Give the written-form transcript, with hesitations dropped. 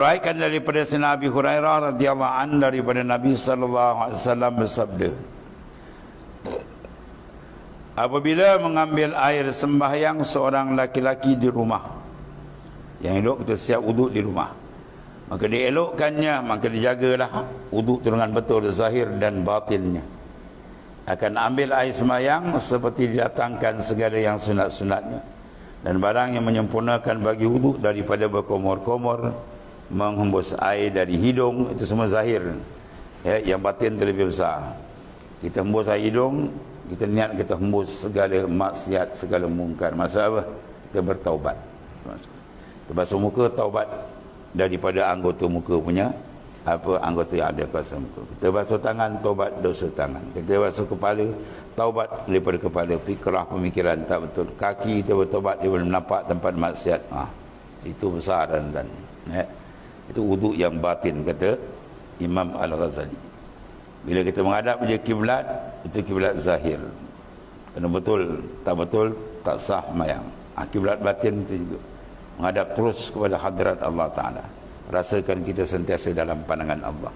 Diriwayatkan daripada Sayyidina Abi Hurairah radhiyallahu anhu daripada Nabi sallallahu alaihi wasallam bersabda, apabila mengambil air sembahyang seorang laki-laki di rumah, yang elok kita siap wuduk di rumah, maka dielokkannya, maka dijagalah wuduk itu dengan betul zahir dan batinnya. Akan ambil air sembahyang seperti didatangkan segala yang sunat-sunatnya, dan barang yang menyempurnakan bagi wuduk daripada berkomor-komor, menghembus air dari hidung, itu semua zahir ya. Yang batin itu lebih besar. Kita hembus air hidung, kita niat kita hembus segala maksiat, segala mungkar. Maksud apa? Kita bertaubat. Kita basuh muka, taubat daripada anggota muka punya anggota yang ada kuasa muka. Kita basuh tangan, taubat dosa tangan. Kita basuh kepala, taubat daripada kepala fikrah pemikiran tak betul. Kaki kita bertaubat daripada menampak tempat maksiat. Itu besar dan ya. Itu wuduk yang batin, kata Imam Al-Ghazali. Bila kita menghadap je kiblat, itu kiblat zahir. Kena betul, tak betul, tak sah mayang. Kiblat batin itu juga menghadap terus kepada hadrat Allah Ta'ala. Rasakan kita sentiasa dalam pandangan Allah.